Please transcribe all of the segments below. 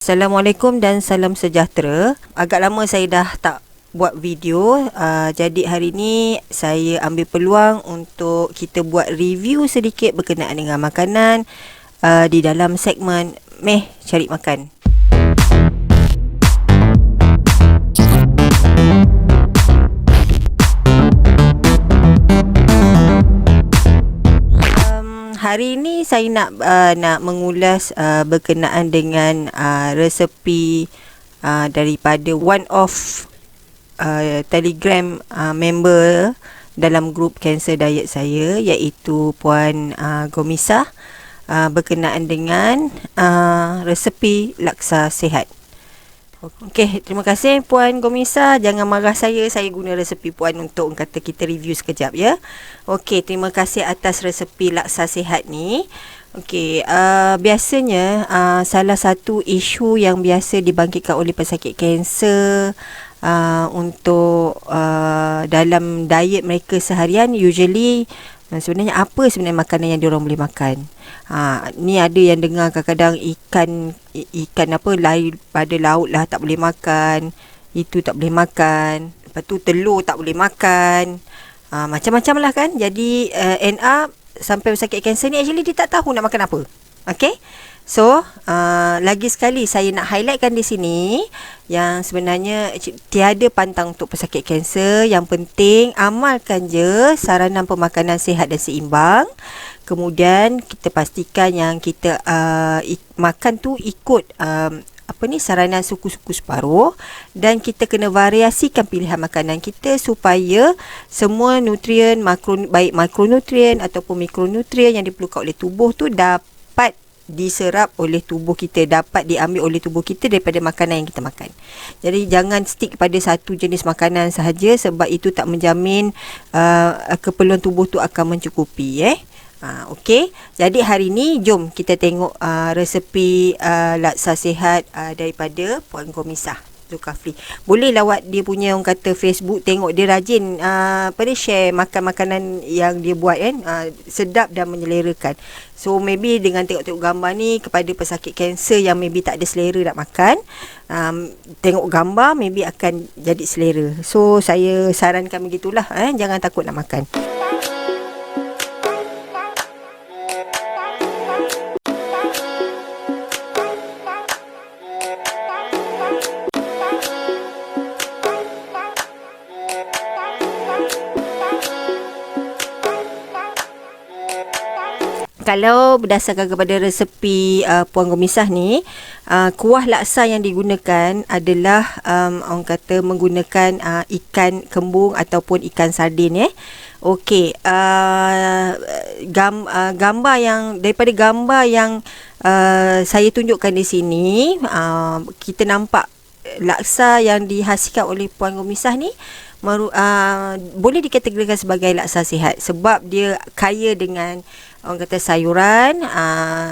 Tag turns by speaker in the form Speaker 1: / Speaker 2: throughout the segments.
Speaker 1: Assalamualaikum dan salam sejahtera. Agak lama saya dah tak buat video, jadi hari ni saya ambil peluang untuk kita buat review sedikit berkenaan dengan makanan di dalam segmen Meh Cari Makan. Hari ini saya nak mengulas berkenaan dengan resepi daripada one of Telegram member dalam grup Cancer Diet saya, iaitu Puan Gomisah, berkenaan dengan resepi laksa sihat. Okey, terima kasih Puan Gomisah. Jangan marah saya guna resepi Puan untuk kata kita review sekejap ya. Okey, terima kasih atas resepi laksa sihat ni. Okey, biasanya salah satu isu yang biasa dibangkitkan oleh pesakit kanser untuk dalam diet mereka seharian, usually sebenarnya apa sebenarnya makanan yang diorang boleh makan. Ni ada yang dengar kadang-kadang ikan apa lain pada laut lah tak boleh makan, itu tak boleh makan, lepas tu telur tak boleh makan, macam-macam lah kan. Jadi end up sampai pesakit kanser ni actually dia tak tahu nak makan apa. Okay, so lagi sekali saya nak highlightkan di sini yang sebenarnya tiada pantang untuk pesakit kanser. Yang penting amalkan je saranan pemakanan sihat dan seimbang. Kemudian kita pastikan yang kita makan tu ikut saranan suku-suku separuh, dan kita kena variasikan pilihan makanan kita supaya semua nutrien baik makronutrien ataupun mikronutrien yang diperlukan oleh tubuh tu dapat diserap oleh tubuh kita, dapat diambil oleh tubuh kita daripada makanan yang kita makan. Jadi jangan stick pada satu jenis makanan sahaja, sebab itu tak menjamin keperluan tubuh tu akan mencukupi. Okey, jadi hari ni jom kita tengok resepi laksa sihat daripada Puan Gomisah Zulkafli. Boleh lawat dia punya orang kata Facebook, tengok dia rajin share makanan yang dia buat kan, sedap dan menyelerakan. So maybe dengan tengok-tengok gambar ni, kepada pesakit kanser yang maybe tak ada selera nak makan, tengok gambar maybe akan jadi selera. So saya sarankan begitulah, jangan takut nak makan. Kalau berdasarkan kepada resepi Puan Gomisah ni, kuah laksa yang digunakan adalah orang kata menggunakan ikan kembung ataupun ikan sardin. Okey, gambar yang daripada gambar yang saya tunjukkan di sini, kita nampak laksa yang dihasilkan oleh Puan Gomisah ni boleh dikategorikan sebagai laksa sihat, sebab dia kaya dengan orang kata sayuran,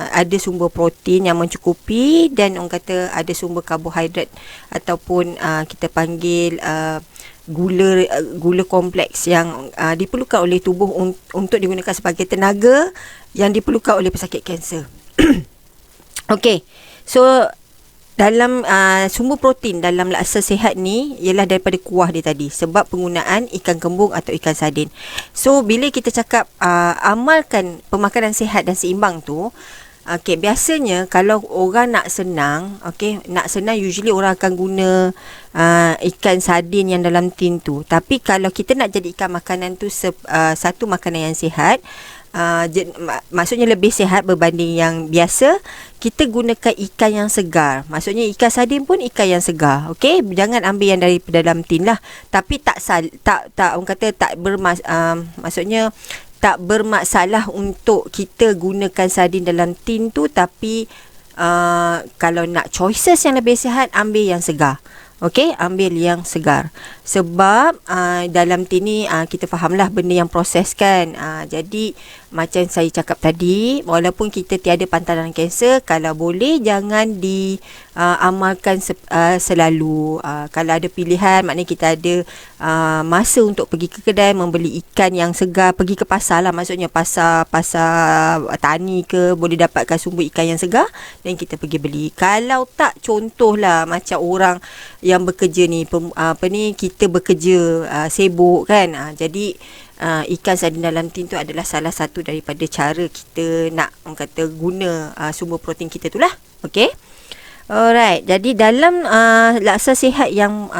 Speaker 1: ada sumber protein yang mencukupi, dan orang kata ada sumber karbohidrat ataupun kita panggil gula kompleks yang diperlukan oleh tubuh untuk digunakan sebagai tenaga yang diperlukan oleh pesakit kanser. Okey, so dalam sumber protein dalam laksa sihat ni ialah daripada kuah dia tadi, sebab penggunaan ikan kembung atau ikan sardin. So bila kita cakap amalkan pemakanan sihat dan seimbang tu, biasanya kalau orang nak senang, usually orang akan guna ikan sardin yang dalam tin tu. Tapi kalau kita nak jadikan makanan tu satu makanan yang sihat, maksudnya lebih sihat berbanding yang biasa, kita gunakan ikan yang segar. Maksudnya ikan sardin pun ikan yang segar. Okey, jangan ambil yang dari dalam tin lah. Tapi tak orang kata maksudnya tak bermasalah untuk kita gunakan sardin dalam tin tu, tapi kalau nak choices yang lebih sihat, ambil yang segar. Okey, ambil yang segar. Sebab dalam tin ni kita fahamlah benda yang proses kan. Jadi macam saya cakap tadi, walaupun kita tiada pantaran kanser, kalau boleh jangan amalkan selalu. Kalau ada pilihan, maknanya kita ada masa untuk pergi ke kedai membeli ikan yang segar, pergi ke pasar lah, maksudnya pasar tani ke, boleh dapatkan sumber ikan yang segar dan kita pergi beli. Kalau tak, contohlah macam orang yang bekerja ni, kita bekerja sibuk kan, jadi ikan sardin dalam tin tu adalah salah satu daripada cara kita nak orang kata guna sumber protein kita tu lah. Okay. Alright, jadi dalam laksa sihat yang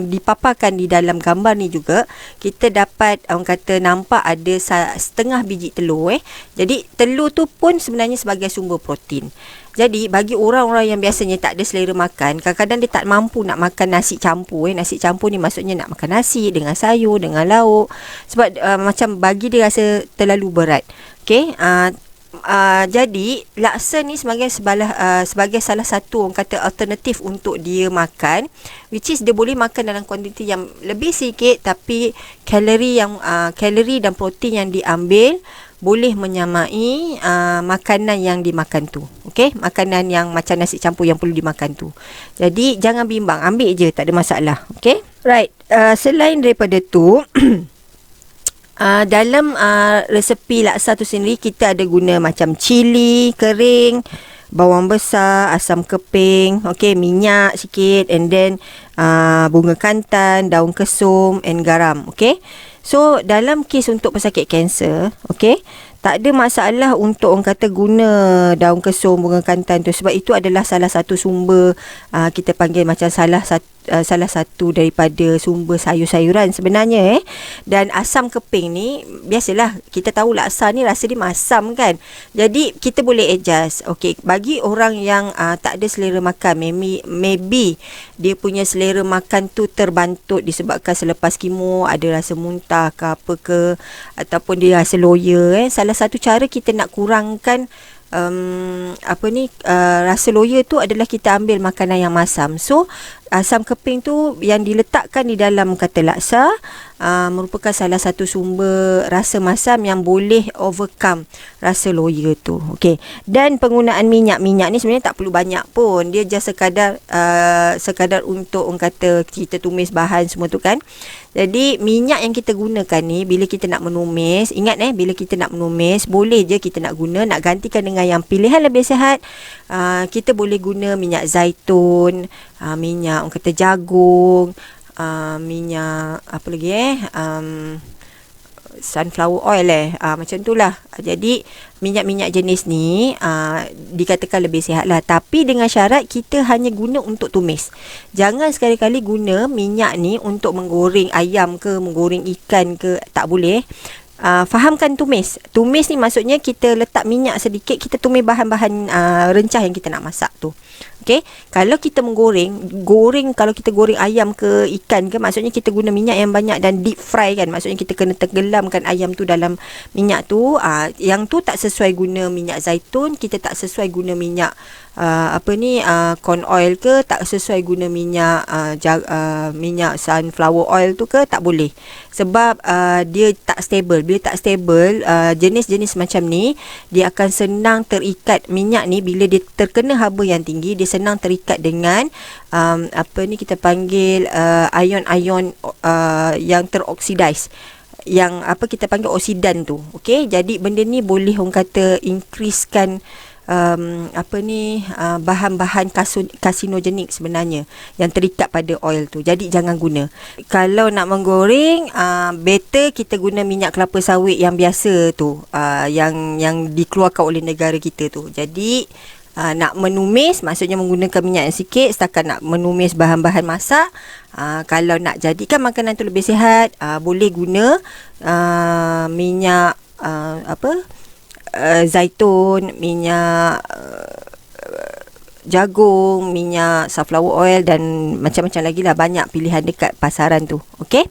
Speaker 1: dipaparkan di dalam gambar ni juga, kita dapat orang kata nampak ada setengah biji telur. Jadi telur tu pun sebenarnya sebagai sumber protein. Jadi bagi orang-orang yang biasanya tak ada selera makan, kadang-kadang dia tak mampu nak makan nasi campur. Nasi campur ni maksudnya nak makan nasi dengan sayur, dengan lauk. Sebab macam bagi dia rasa terlalu berat. Okay. Jadi laksa ni sebagai salah satu orang kata alternatif untuk dia makan, which is dia boleh makan dalam kuantiti yang lebih sikit, tapi kalori dan protein yang diambil boleh menyamai makanan yang dimakan tu. Okey, makanan yang macam nasi campur yang perlu dimakan tu. Jadi jangan bimbang, ambil je, tak ada masalah. Okey, right. Selain daripada tu dalam resepi laksa tu sendiri, kita ada guna macam cili kering, bawang besar, asam keping, okey, minyak sikit, and then bunga kantan, daun kesum and garam. Okey. So dalam kes untuk pesakit kanser, okey, tak ada masalah untuk orang kata guna daun kesum, bunga kantan tu, sebab itu adalah salah satu sumber, kita panggil macam salah satu daripada sumber sayur-sayuran sebenarnya. Dan asam keping ni, biasalah kita tahu laksa ni rasa dia masam kan, jadi kita boleh adjust. Okey, bagi orang yang tak ada selera makan, maybe dia punya selera makan tu terbantut disebabkan selepas kemo ada rasa muntah ke apa ke, ataupun dia rasa loya. Salah satu cara kita nak kurangkan rasa loya tu adalah kita ambil makanan yang masam. So asam keping tu yang diletakkan di dalam kata laksa merupakan salah satu sumber rasa masam yang boleh overcome rasa loya tu. Okey. Dan penggunaan minyak ni sebenarnya tak perlu banyak pun. Dia just sekadar untuk orang kata kita tumis bahan semua tu kan. Jadi minyak yang kita gunakan ni, bila kita nak menumis, ingat bila kita nak menumis, boleh je kita nak gantikan dengan yang pilihan lebih sihat. Kita boleh guna minyak zaitun, minyak orang kata jagung, minyak apa lagi sunflower oil macam itulah. Jadi minyak-minyak jenis ni dikatakan lebih sihat lah, tapi dengan syarat kita hanya guna untuk tumis. Jangan sekali-kali guna minyak ni untuk menggoreng ayam ke, menggoreng ikan ke, tak boleh. Fahamkan tumis ni maksudnya kita letak minyak sedikit, kita tumis bahan-bahan rencah yang kita nak masak tu. Okey, kalau kita kalau kita goreng ayam ke ikan ke, maksudnya kita guna minyak yang banyak dan deep fry kan, maksudnya kita kena tenggelamkan ayam tu dalam minyak tu. Yang tu tak sesuai guna minyak zaitun, kita tak sesuai guna minyak corn oil ke, tak sesuai guna minyak minyak sunflower oil tu ke, tak boleh. Sebab dia tak stable. Bila tak stable, jenis-jenis macam ni dia akan senang terikat. Minyak ni bila dia terkena haba yang tinggi, dia senang terikat dengan kita panggil ion-ion yang teroksidize, yang kita panggil oksidan tu. Okey, jadi benda ni boleh orang kata increasekan bahan-bahan karsinogenik sebenarnya yang terikat pada oil tu. Jadi jangan guna. Kalau nak menggoreng, better kita guna minyak kelapa sawit yang biasa tu, yang dikeluarkan oleh negara kita tu. Jadi nak menumis, maksudnya menggunakan minyak yang sikit setakat nak menumis bahan-bahan masak. Kalau nak jadikan makanan tu lebih sihat, boleh guna minyak zaitun, minyak jagung, minyak sunflower oil dan macam-macam lagi lah, banyak pilihan dekat pasaran tu. Okey.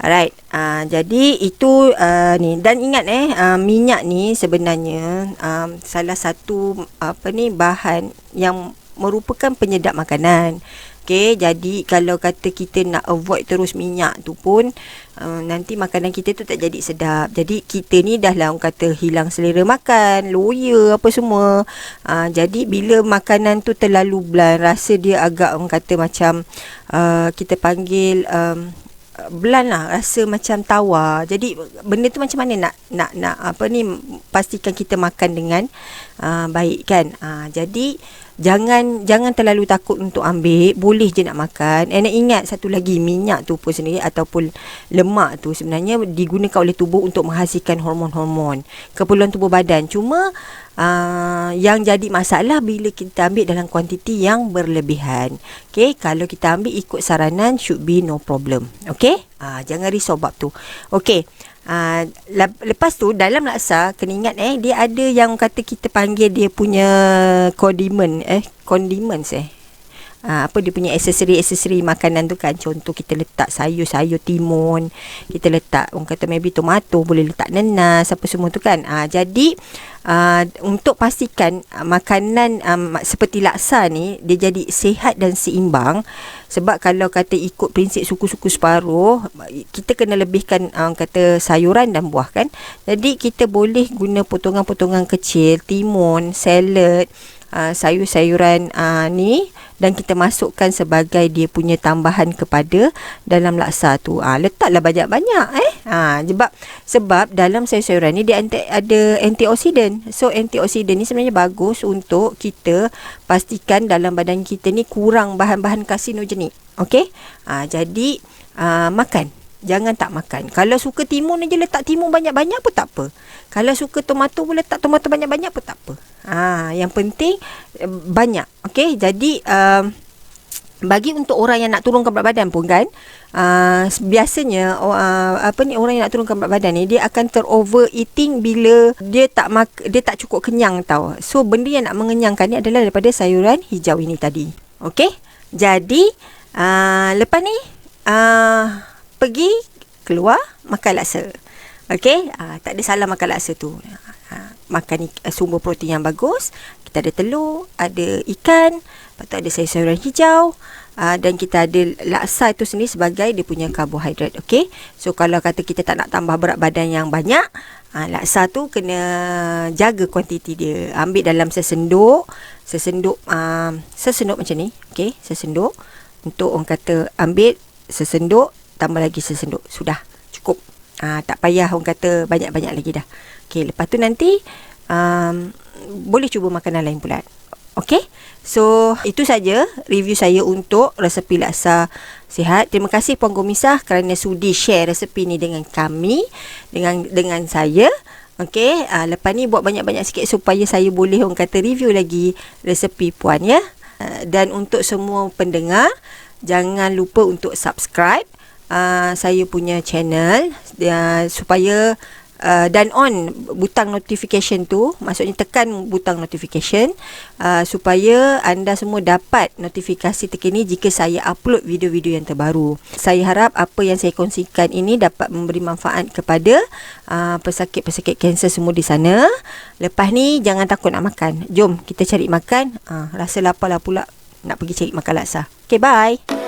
Speaker 1: Alright. Jadi itu ni, dan ingat minyak ni sebenarnya salah satu bahan yang merupakan penyedap makanan. Okey, jadi kalau kata kita nak avoid terus minyak tu pun nanti makanan kita tu tak jadi sedap. Jadi kita ni dah lah orang kata hilang selera makan, loya apa semua. Jadi bila makanan tu terlalu bland, rasa dia agak orang kata macam kita panggil bland lah, rasa macam tawar. Jadi benda tu macam mana nak apa ni, pastikan kita makan dengan baik kan. Jadi jangan terlalu takut untuk ambil, boleh je nak makan. And ingat satu lagi, minyak tu pun sendiri ataupun lemak tu sebenarnya digunakan oleh tubuh untuk menghasilkan hormon-hormon keperluan tubuh badan. Cuma yang jadi masalah bila kita ambil dalam kuantiti yang berlebihan. Okay, kalau kita ambil ikut saranan, should be no problem. Okay, jangan risau bab tu. Okay, lepas tu dalam laksa kena ingat dia ada yang kata kita panggil dia punya condiments apa dia punya aksesori makanan tu kan. Contoh kita letak sayur-sayur timun, kita letak orang kata maybe tomato, boleh letak nanas apa semua tu kan. Jadi untuk pastikan makanan seperti laksa ni dia jadi sihat dan seimbang. Sebab kalau kata ikut prinsip suku-suku separuh, kita kena lebihkan kata sayuran dan buah kan. Jadi kita boleh guna potongan-potongan kecil timun, salad, sayur-sayuran ni, dan kita masukkan sebagai dia punya tambahan kepada dalam laksa tu. Letaklah banyak-banyak sebab dalam sayur-sayuran ni dia ada antioksidan. So antioksidan ni sebenarnya bagus untuk kita pastikan dalam badan kita ni kurang bahan-bahan karsinogenik. Okey? Jadi makan, jangan tak makan. Kalau suka timun je letak timun banyak-banyak pun tak apa. Kalau suka tomato pun letak tomato banyak-banyak pun tak apa. Yang penting banyak. Okey, jadi bagi untuk orang yang nak turunkan berat badan pun kan, biasanya orang yang nak turunkan berat badan ni dia akan overeating bila dia tak cukup kenyang tau. So benda yang nak mengenyangkan ni adalah daripada sayuran hijau ini tadi. Okey, jadi lepas ni pergi keluar makan laksa. Okey, tak ada salah makan laksa tu. Makan sumber protein yang bagus. Kita ada telur, ada ikan, lepas tu ada sayur-sayuran hijau, dan kita ada laksa itu sendiri sebagai dia punya karbohidrat. Okey, so kalau kata kita tak nak tambah berat badan yang banyak, laksa tu kena jaga kuantiti dia. Ambil dalam sesenduk macam ni. Okey, sesenduk. Untuk orang kata ambil sesenduk, tambah lagi sesenduk. Sudah, cukup. Tak payah orang kata banyak-banyak lagi dah. Okey, lepas tu nanti boleh cuba makanan lain pula. Okey, so itu saja review saya untuk resepi laksa sihat. Terima kasih Puan Komisah kerana sudi share resepi ni dengan kami, dengan saya. Okey, lepas ni buat banyak-banyak sikit supaya saya boleh orang kata review lagi resepi Puan ya. Dan untuk semua pendengar, jangan lupa untuk subscribe saya punya channel supaya dan on butang notification tu, maksudnya tekan butang notification supaya anda semua dapat notifikasi terkini jika saya upload video-video yang terbaru. Saya harap apa yang saya kongsikan ini dapat memberi manfaat kepada pesakit-pesakit kanser semua di sana. Lepas ni jangan takut nak makan. Jom kita cari makan. Rasa lapar lah pula nak pergi cari makan laksa. Okay, bye.